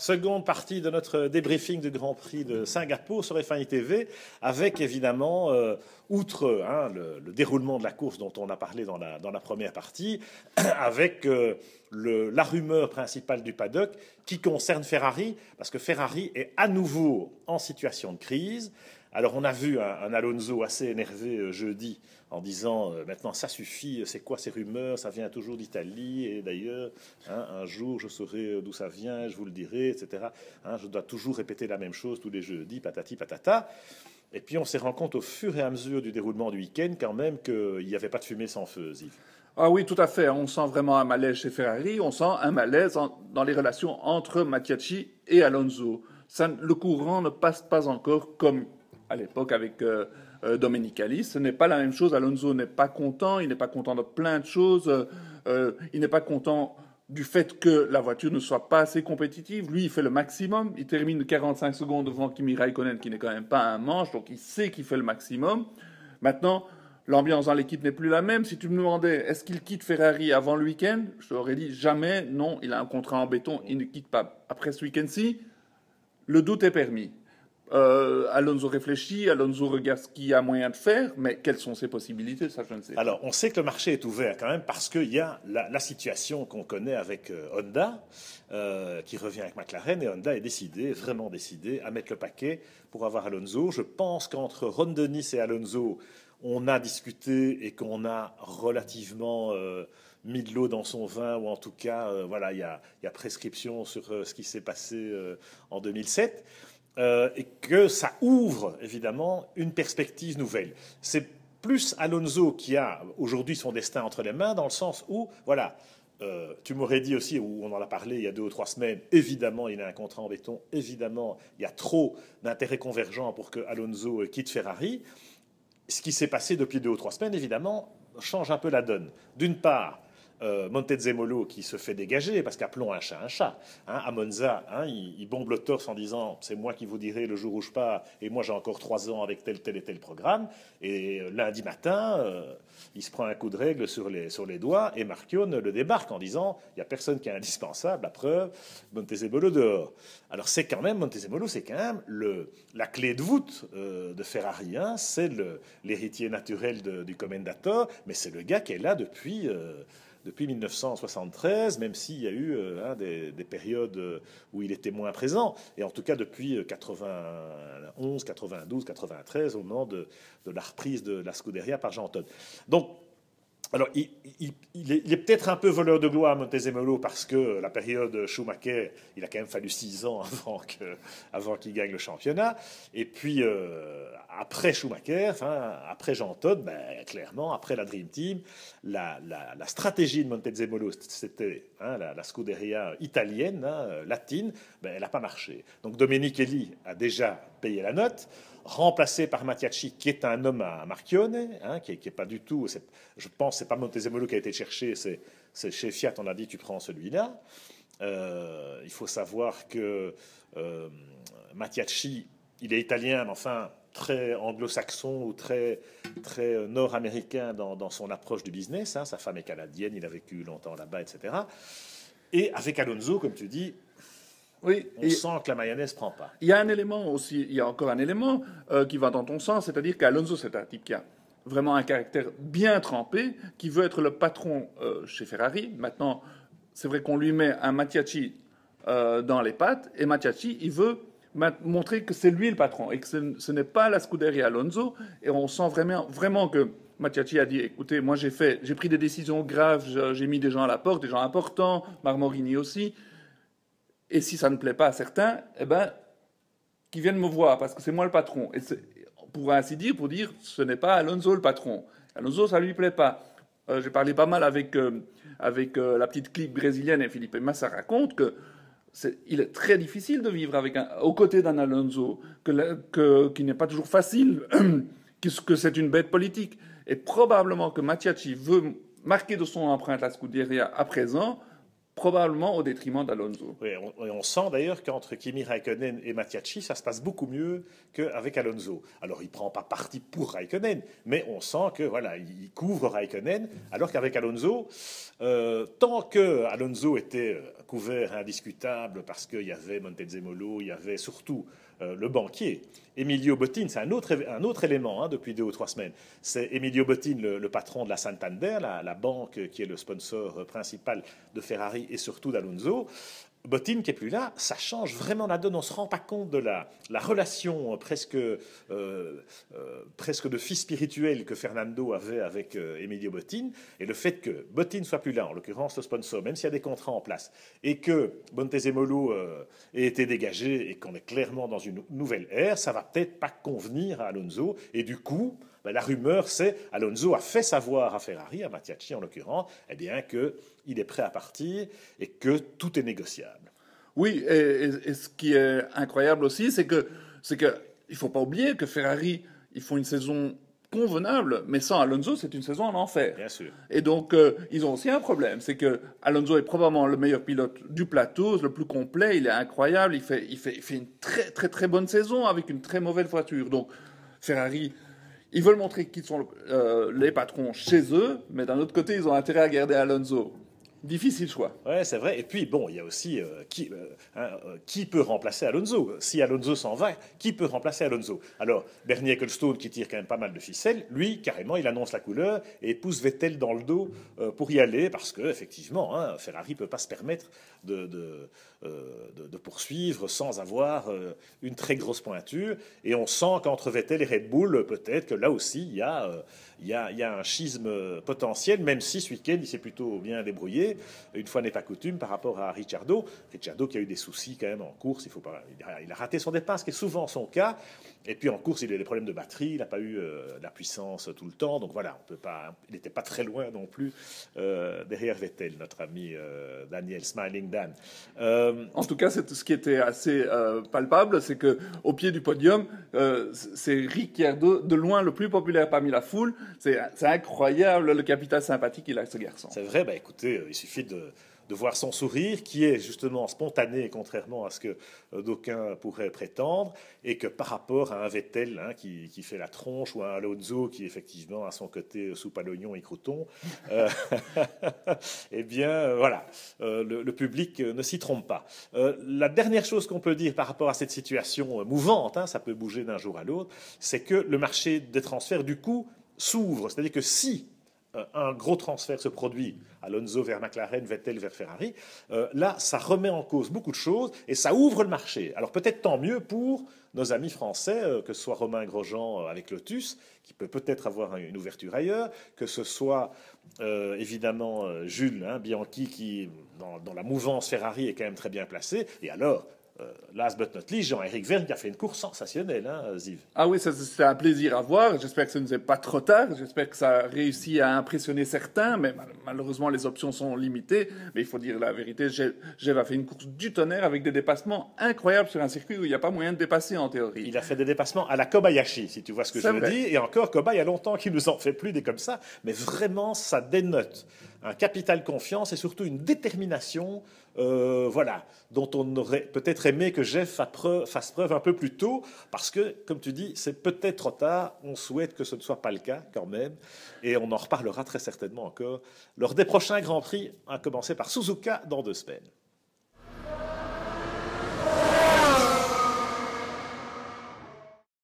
seconde partie de notre débriefing du Grand Prix de Singapour sur FAI TV, avec évidemment, outre le déroulement de la course dont on a parlé dans la première partie, avec la rumeur principale du paddock qui concerne Ferrari, parce que Ferrari est à nouveau en situation de crise. Alors on a vu un Alonso assez énervé jeudi en disant maintenant ça suffit, c'est quoi ces rumeurs, ça vient toujours d'Italie et d'ailleurs un jour je saurai d'où ça vient, je vous le dirai, etc. Je dois toujours répéter la même chose tous les jeudis, patati patata. Et puis on s'est rendu compte au fur et à mesure du déroulement du week-end quand même qu'il n'y avait pas de fumée sans feu, Yves. Ah oui, tout à fait. On sent vraiment un malaise chez Ferrari, on sent un malaise dans les relations entre Mattiacci et Alonso. Le courant ne passe pas encore comme à l'époque avec Domenicali. Ce n'est pas la même chose. Alonso n'est pas content, il n'est pas content de plein de choses. Il n'est pas content du fait que la voiture ne soit pas assez compétitive. Lui, il fait le maximum. Il termine 45 secondes devant Kimi Raikkonen, qui n'est quand même pas un manche, donc il sait qu'il fait le maximum. Maintenant, l'ambiance dans l'équipe n'est plus la même. Si tu me demandais, est-ce qu'il quitte Ferrari avant le week-end, je t'aurais dit jamais, non, il a un contrat en béton, il ne quitte pas après ce week-end-ci. Le doute est permis. Alonso réfléchit, Alonso regarde ce qu'il y a moyen de faire, mais quelles sont ses possibilités, ça je ne sais pas. Alors, on sait que le marché est ouvert quand même parce qu'il y a la situation qu'on connaît avec Honda, qui revient avec McLaren, et Honda est décidé, vraiment décidé, à mettre le paquet pour avoir Alonso. Je pense qu'entre Ron Dennis et Alonso, on a discuté et qu'on a relativement mis de l'eau dans son vin, ou en tout cas, voilà, il y a prescription sur ce qui s'est passé en 2007. Et que ça ouvre évidemment une perspective nouvelle. C'est plus Alonso qui a aujourd'hui son destin entre les mains, dans le sens où, voilà, tu m'aurais dit aussi, où on en a parlé il y a 2 ou 3 semaines, évidemment il a un contrat en béton, évidemment il y a trop d'intérêts convergents pour que Alonso quitte Ferrari. Ce qui s'est passé depuis 2 ou 3 semaines, évidemment, change un peu la donne. D'une part, Montezemolo qui se fait dégager, parce qu'appelons un chat. À Monza, il bombe le torse en disant « c'est moi qui vous dirai le jour où je pars, et moi j'ai encore 3 ans avec tel et tel programme ». Et lundi matin, il se prend un coup de règle sur les doigts, et Marchione le débarque en disant « il n'y a personne qui est indispensable, la preuve, Montezemolo dehors ». Alors Montezemolo, c'est quand même la clé de voûte de Ferrari. C'est l'héritier naturel du commendator, mais c'est le gars qui est là depuis 1973, même s'il y a eu des périodes où il était moins présent, et en tout cas depuis 91, 92, 93, au moment de la reprise de la Scuderia par Jean Todt. Donc, alors, il est peut-être un peu voleur de gloire, Montezemolo, parce que la période Schumacher, il a quand même fallu 6 ans avant qu'il gagne le championnat. Et puis, après Schumacher, après Jean Todt, clairement, après la Dream Team, la stratégie de Montezemolo, c'était la Scuderia italienne, latine, elle n'a pas marché. Donc, Domenicali a déjà payé la note, remplacé par Mattiacci, qui est un homme à Marchione, qui est pas du tout, je pense, c'est pas Montezemolo qui a été cherché, c'est chez Fiat, on a dit tu prends celui-là. Il faut savoir que Mattiacci, il est italien, mais enfin très anglo-saxon ou très nord-américain dans son approche du business. Sa femme est canadienne, il a vécu longtemps là-bas, etc. Et avec Alonso, comme tu dis, oui, on sent que la mayonnaise ne prend pas. Il y a un élément aussi, il y a encore un élément qui va dans ton sens, c'est-à-dire qu'Alonso, c'est un type qui a vraiment un caractère bien trempé, qui veut être le patron chez Ferrari. Maintenant, c'est vrai qu'on lui met un Mattiacci dans les pattes, et Mattiacci, il veut montrer que c'est lui le patron, et que ce n'est pas la Scuderia Alonso, et on sent vraiment que Mattiacci a dit, écoutez, moi j'ai pris des décisions graves, j'ai mis des gens à la porte, des gens importants, Marmorini aussi. Et si ça ne plaît pas à certains, qu'ils viennent me voir, parce que c'est moi le patron. Et pour ainsi dire, ce n'est pas Alonso le patron. Alonso, ça ne lui plaît pas. J'ai parlé pas mal avec la petite clique brésilienne, et Philippe Massa raconte qu'il est très difficile de vivre aux côtés d'un Alonso, qu'il n'est pas toujours facile, que c'est une bête politique. Et probablement que Mattiacci veut marquer de son empreinte la Scuderia à présent, probablement au détriment d'Alonso. Oui, on sent d'ailleurs qu'entre Kimi Raikkonen et Mattiacci, ça se passe beaucoup mieux qu'avec Alonso. Alors, il ne prend pas parti pour Raikkonen, mais on sent que voilà, il couvre Raikkonen, alors qu'avec Alonso, tant que Alonso était couvert indiscutable parce qu'il y avait Montezemolo, il y avait surtout le banquier. Emilio Bottin, c'est un autre élément depuis 2 ou 3 semaines. C'est Emilio Bottin, le patron de la Santander, la banque qui est le sponsor principal de Ferrari et surtout d'Alonso. Bottin qui est plus là, ça change vraiment la donne. On se rend pas compte de la relation presque de fils spirituel que Fernando avait avec Emilio Bottin, et le fait que Bottin soit plus là, en l'occurrence le sponsor, même s'il y a des contrats en place, et que Montezemolo ait été dégagé et qu'on est clairement dans une nouvelle ère, ça va peut-être pas convenir à Alonso, et du coup, la rumeur, c'est Alonso a fait savoir à Ferrari, à Mattiacci en l'occurrence, eh bien qu'il est prêt à partir et que tout est négociable. Oui, et ce qui est incroyable aussi, c'est que il faut pas oublier que Ferrari, ils font une saison convenable, mais sans Alonso, c'est une saison en enfer. Bien sûr. Et donc, ils ont aussi un problème, c'est que Alonso est probablement le meilleur pilote du plateau, le plus complet, il est incroyable, il fait une très très très bonne saison avec une très mauvaise voiture. Donc, Ferrari, ils veulent montrer qu'ils sont les patrons chez eux, mais d'un autre côté, ils ont intérêt à garder Alonso. Difficile choix. Ouais, c'est vrai. Et puis, bon, il y a aussi qui peut remplacer Alonso. Si Alonso s'en va, qui peut remplacer Alonso? Alors, Bernie Ecclestone, qui tire quand même pas mal de ficelles, lui, carrément, il annonce la couleur et pousse Vettel dans le dos pour y aller, parce que effectivement, Ferrari peut pas se permettre de poursuivre sans avoir une très grosse pointure. Et on sent qu'entre Vettel et Red Bull, peut-être que là aussi, il y a un schisme potentiel, même si ce week-end, il s'est plutôt bien débrouillé. Une fois n'est pas coutume par rapport à Ricciardo. Ricciardo qui a eu des soucis quand même en course. Il a raté son départ, ce qui est souvent son cas. Et puis en course, il a eu des problèmes de batterie. Il n'a pas eu la puissance tout le temps. Donc voilà, il n'était pas très loin non plus derrière Vettel, notre ami Daniel, Smiling Dan. En tout cas, ce qui était assez palpable, c'est que au pied du podium, c'est Ricciardo de loin le plus populaire parmi la foule. C'est incroyable le capital sympathique qu'il a, ce garçon. C'est vrai, écoutez, il suffit de voir son sourire, qui est justement spontané, contrairement à ce que d'aucuns pourraient prétendre, et que par rapport à un Vettel qui fait la tronche, ou à un Alonso qui effectivement a son côté soupe à l'oignon et crouton, eh bien voilà, le public ne s'y trompe pas. La dernière chose qu'on peut dire par rapport à cette situation mouvante, ça peut bouger d'un jour à l'autre, c'est que le marché des transferts du coup s'ouvre. C'est-à-dire que si un gros transfert se produit, Alonso vers McLaren, Vettel vers Ferrari, là, ça remet en cause beaucoup de choses et ça ouvre le marché. Alors peut-être tant mieux pour nos amis français, que ce soit Romain Grosjean avec Lotus, qui peut peut-être avoir une ouverture ailleurs, que ce soit évidemment Jules Bianchi, qui, dans la mouvance Ferrari, est quand même très bien placé. Et alors, last but not least, Jean-Éric Vergne qui a fait une course sensationnelle, Ziv. Ah oui, c'est un plaisir à voir. J'espère que ce ne n'est pas trop tard. J'espère que ça a réussi à impressionner certains, mais malheureusement, les options sont limitées. Mais il faut dire la vérité, Jeff a fait une course du tonnerre avec des dépassements incroyables sur un circuit où il n'y a pas moyen de dépasser en théorie. Il a fait des dépassements à la Kobayashi, si tu vois ce que je veux dire. Et encore, Koba, il y a longtemps qu'il nous en fait plus des comme ça. Mais vraiment, ça dénote un capital confiance et surtout une détermination dont on aurait peut-être aimé que Jeff fasse preuve un peu plus tôt, parce que, comme tu dis, c'est peut-être trop tard. On souhaite que ce ne soit pas le cas quand même, et on en reparlera très certainement encore lors des prochains Grands Prix, à commencer par Suzuka dans 2 semaines.